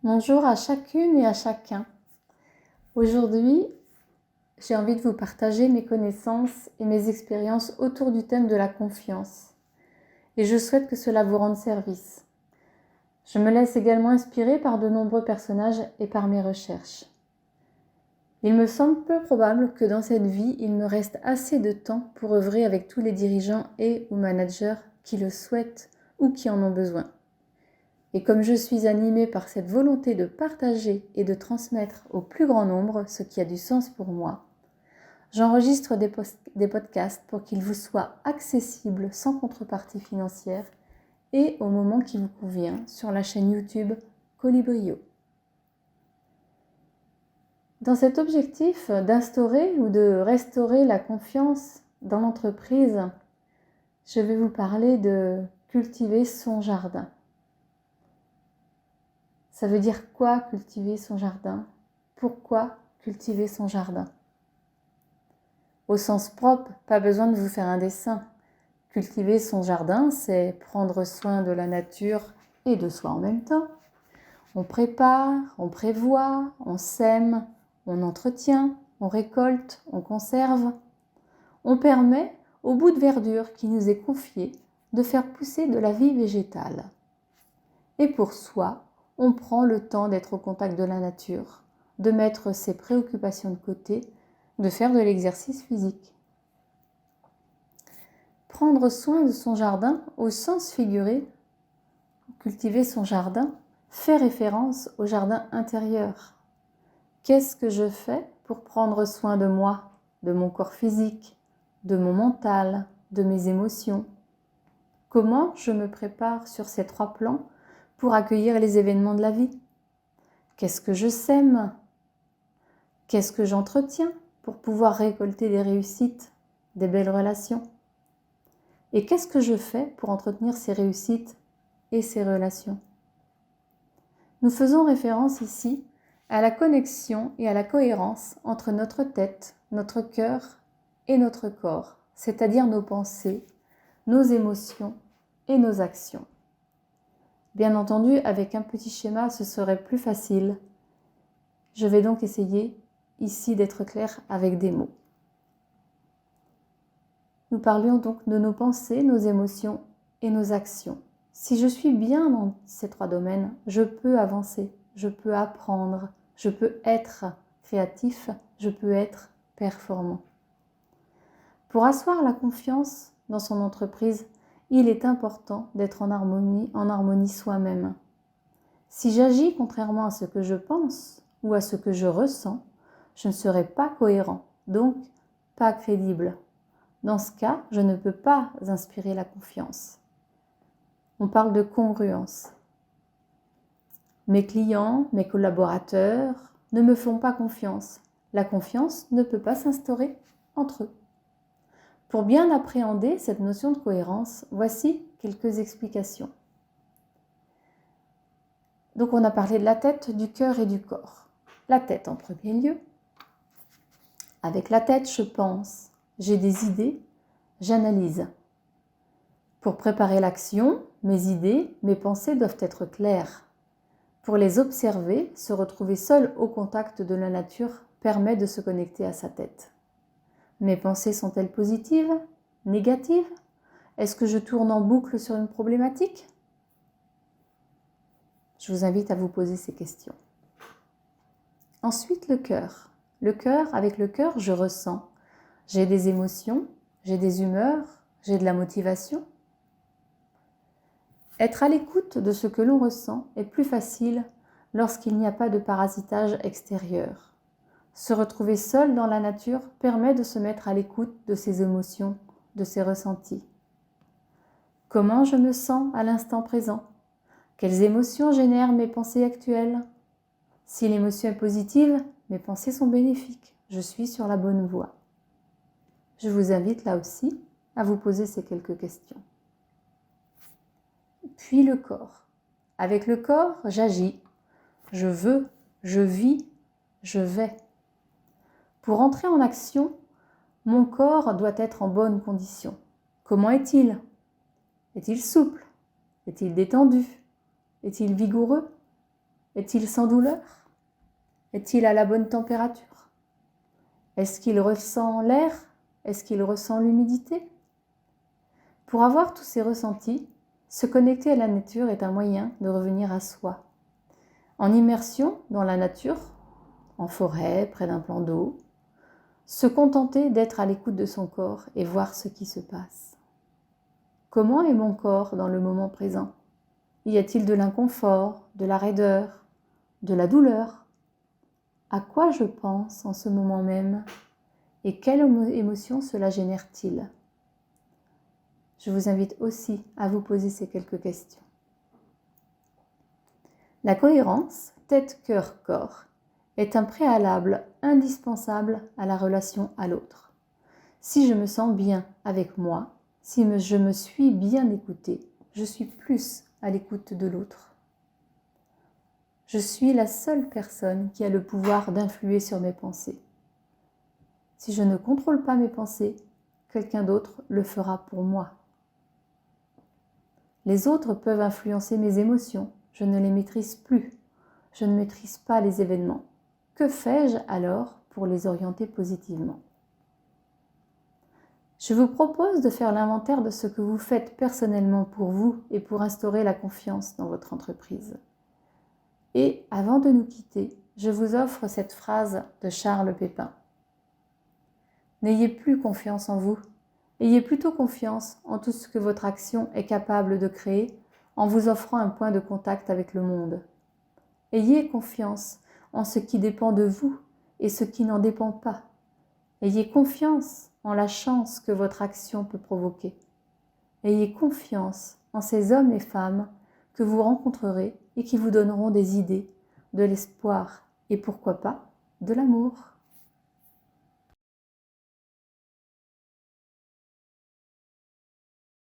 Bonjour à chacune et à chacun. Aujourd'hui, j'ai envie de vous partager mes connaissances et mes expériences autour du thème de la confiance. Et je souhaite que cela vous rende service. Je me laisse également inspirer par de nombreux personnages et par mes recherches. Il me semble peu probable que dans cette vie, il me reste assez de temps pour œuvrer avec tous les dirigeants et ou managers qui le souhaitent ou qui en ont besoin. Et comme je suis animée par cette volonté de partager et de transmettre au plus grand nombre ce qui a du sens pour moi, j'enregistre des podcasts pour qu'ils vous soient accessibles sans contrepartie financière et au moment qui vous convient sur la chaîne YouTube Colibrio. Dans cet objectif d'instaurer ou de restaurer la confiance dans l'entreprise, je vais vous parler de cultiver son jardin. Ça veut dire quoi cultiver son jardin? Pourquoi cultiver son jardin? Au sens propre, pas besoin de vous faire un dessin. Cultiver son jardin, c'est prendre soin de la nature et de soi en même temps. On prépare, on prévoit, on sème, on entretient, on récolte, on conserve. On permet au bout de verdure qui nous est confié de faire pousser de la vie végétale. Et pour soi, on prend le temps d'être au contact de la nature, de mettre ses préoccupations de côté, de faire de l'exercice physique. Prendre soin de son jardin, au sens figuré, cultiver son jardin, fait référence au jardin intérieur. Qu'est-ce que je fais pour prendre soin de moi, de mon corps physique, de mon mental, de mes émotions? Comment je me prépare sur ces 3 plans pour accueillir les événements de la vie? Qu'est-ce que je sème? Qu'est-ce que j'entretiens pour pouvoir récolter des réussites, des belles relations? Et qu'est-ce que je fais pour entretenir ces réussites et ces relations? Nous faisons référence ici à la connexion et à la cohérence entre notre tête, notre cœur et notre corps, c'est-à-dire nos pensées, nos émotions et nos actions. Bien entendu, avec un petit schéma, ce serait plus facile. Je vais donc essayer ici d'être claire avec des mots. Nous parlions donc de nos pensées, nos émotions et nos actions. Si je suis bien dans ces 3 domaines, je peux avancer, je peux apprendre, je peux être créatif, je peux être performant. Pour asseoir la confiance dans son entreprise, il est important d'être en harmonie soi-même. Si j'agis contrairement à ce que je pense ou à ce que je ressens, je ne serai pas cohérent, donc pas crédible. Dans ce cas, je ne peux pas inspirer la confiance. On parle de congruence. Mes clients, mes collaborateurs ne me font pas confiance. La confiance ne peut pas s'instaurer entre eux. Pour bien appréhender cette notion de cohérence, voici quelques explications. Donc on a parlé de la tête, du cœur et du corps. La tête en premier lieu. Avec la tête, je pense, j'ai des idées, j'analyse. Pour préparer l'action, mes idées, mes pensées doivent être claires. Pour les observer, se retrouver seul au contact de la nature permet de se connecter à sa tête. Mes pensées sont-elles positives? Négatives? Est-ce que je tourne en boucle sur une problématique? Je vous invite à vous poser ces questions. Ensuite, le cœur. Avec le cœur, je ressens. J'ai des émotions, j'ai des humeurs, j'ai de la motivation. Être à l'écoute de ce que l'on ressent est plus facile lorsqu'il n'y a pas de parasitage extérieur. Se retrouver seul dans la nature permet de se mettre à l'écoute de ses émotions, de ses ressentis. Comment je me sens à l'instant présent? Quelles émotions génèrent mes pensées actuelles? Si l'émotion est positive, mes pensées sont bénéfiques. Je suis sur la bonne voie. Je vous invite là aussi à vous poser ces quelques questions. Puis le corps. Avec le corps, j'agis, je veux, je vis, je vais. Pour entrer en action, mon corps doit être en bonne condition. Comment est-il? Est-il souple? Est-il détendu? Est-il vigoureux? Est-il sans douleur? Est-il à la bonne température? Est-ce qu'il ressent l'air? Est-ce qu'il ressent l'humidité? Pour avoir tous ces ressentis, se connecter à la nature est un moyen de revenir à soi. En immersion dans la nature, en forêt, près d'un plan d'eau, se contenter d'être à l'écoute de son corps et voir ce qui se passe. Comment est mon corps dans le moment présent? Y a-t-il de l'inconfort, de la raideur, de la douleur? À quoi je pense en ce moment même? Et quelle émotion cela génère-t-il? Je vous invite aussi à vous poser ces quelques questions. La cohérence tête-cœur-corps est un préalable indispensable à la relation à l'autre. Si je me sens bien avec moi, si je me suis bien écoutée, je suis plus à l'écoute de l'autre. Je suis la seule personne qui a le pouvoir d'influer sur mes pensées. Si je ne contrôle pas mes pensées, quelqu'un d'autre le fera pour moi. Les autres peuvent influencer mes émotions, je ne les maîtrise plus, je ne maîtrise pas les événements. Que fais-je alors pour les orienter positivement? Je vous propose de faire l'inventaire de ce que vous faites personnellement pour vous et pour instaurer la confiance dans votre entreprise. Et avant de nous quitter, je vous offre cette phrase de Charles Pépin. N'ayez plus confiance en vous, ayez plutôt confiance en tout ce que votre action est capable de créer en vous offrant un point de contact avec le monde. Ayez confiance en ce qui dépend de vous et ce qui n'en dépend pas. Ayez confiance en la chance que votre action peut provoquer. Ayez confiance en ces hommes et femmes que vous rencontrerez et qui vous donneront des idées, de l'espoir et pourquoi pas de l'amour.